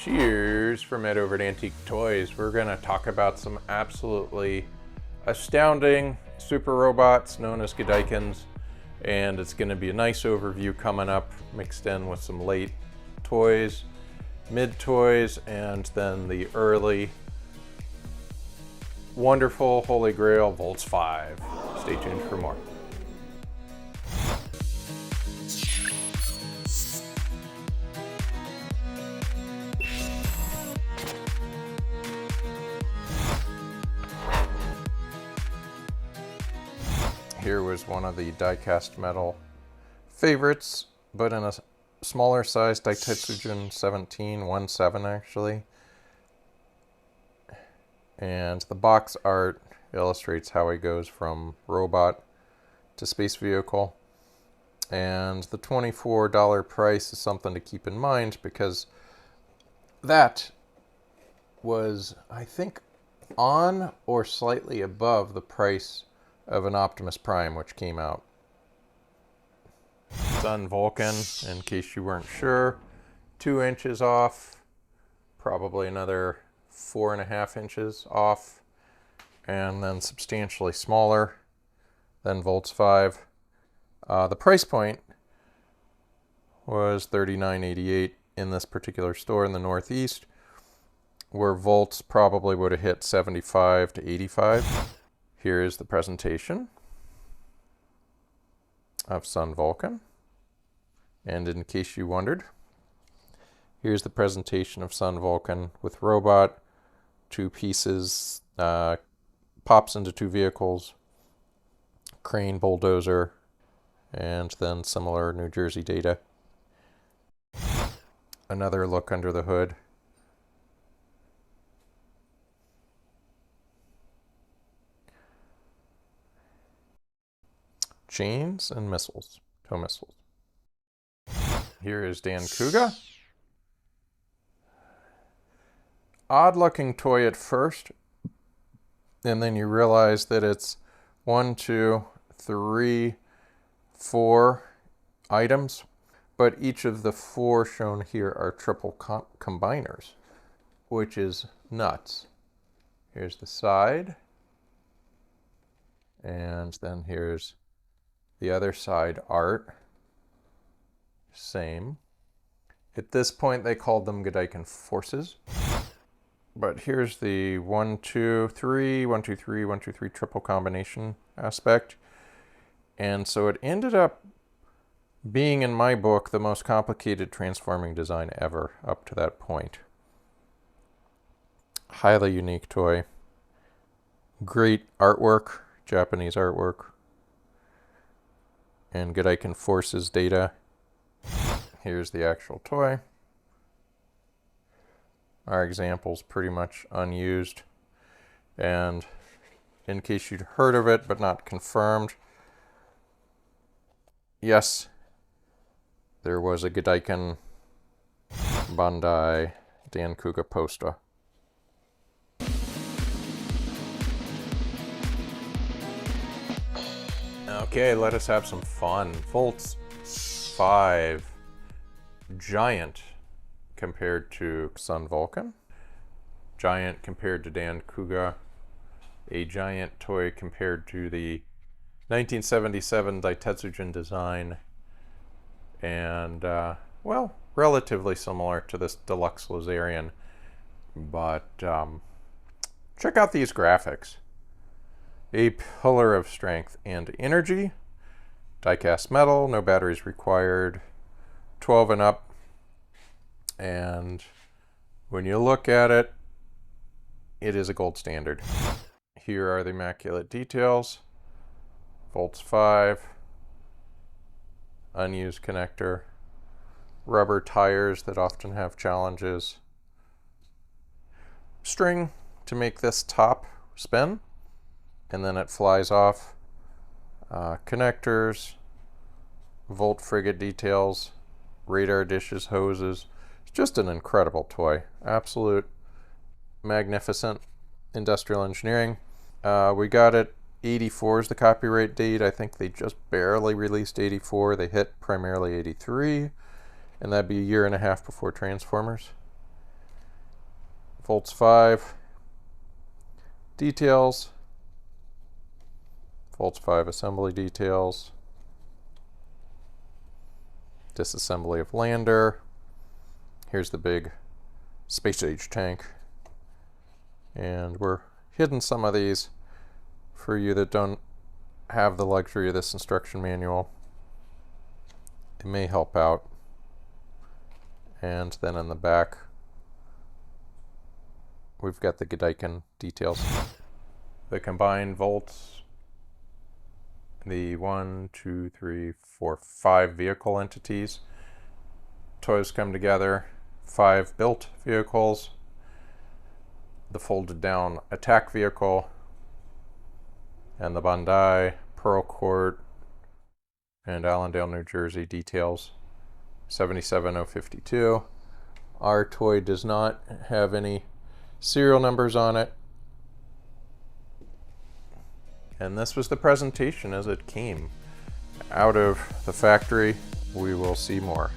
Cheers from Ed over at Antique Toys. We're going to talk about some absolutely astounding super robots known as Godaikins, and it's going to be a nice overview coming up, mixed in with some late toys, mid toys, and then the early wonderful Holy Grail Volts 5. Stay tuned for more. Here was one of the die-cast metal favorites, but in a smaller size, Tetsujin 17 actually. And the box art illustrates how he goes from robot to space vehicle. And the $24 price is something to keep in mind because that was, I think, on or slightly above the price of an Optimus Prime, which came out. Sun Vulcan, in case you weren't sure, 2 inches off, probably another 4.5 inches off, and then substantially smaller than Volts 5. The price point was $39.88 in this particular store in the Northeast, where Volts probably would have hit $75 to $85. Here is the presentation of Sun Vulcan. And in case you wondered, here's the presentation of Sun Vulcan with robot, 2 pieces, pops into 2 vehicles, crane, bulldozer, and then similar New Jersey data. Another look under the hood. Chains and missiles, tow missiles. Here is Dan Kuga. Odd looking toy at first, and then you realize that it's 1, 2, 3, 4 items, but each of the 4 shown here are triple combiners, which is nuts. Here's the side, and then here's the other side art, same. At this point they called them Godaikin Forces. But here's the 1, 2, 3, 1, 2, 3, 1, 2, 3 triple combination aspect. And so it ended up being, in my book, the most complicated transforming design ever up to that point. Highly unique toy. Great artwork, Japanese artwork. And Godaikin Forces data. Here's the actual toy. Our example's pretty much unused. And in case you'd heard of it but not confirmed, yes, there was a Godaikin Bandai Dan Kuga poster. Okay, let us have some fun. Volts 5, giant compared to Sun Vulcan, giant compared to Dan Kuga, a giant toy compared to the 1977 Tetsujin design, and well, relatively similar to this deluxe Laserion, but check out these graphics. A pillar of strength and energy, die-cast metal, no batteries required, 12 and up, and when you look at it, it is a gold standard. Here are the immaculate details. Volts 5, unused connector, rubber tires that often have challenges, string to make this top spin, and then it flies off. Connectors, Volt frigate details, radar dishes, hoses. It's just an incredible toy. Absolute magnificent industrial engineering. We got it 84 is the copyright date. I think they just barely released 84. They hit primarily 83, and that'd be a year and a half before Transformers. Volts 5 details, Volts 5 assembly details, disassembly of lander. Here's the big space age tank. And we're hidden some of these for you that don't have the luxury of this instruction manual. It may help out. And then in the back, we've got the Godaikin details. The combined volts, the 1, 2, 3, 4, 5 vehicle entities. Toys come together, 5 built vehicles, the folded down attack vehicle, and the Bandai, Pearl Court, and Allendale, New Jersey details. 77052. Our toy does not have any serial numbers on it. And this was the presentation as it came out of the factory. We will see more.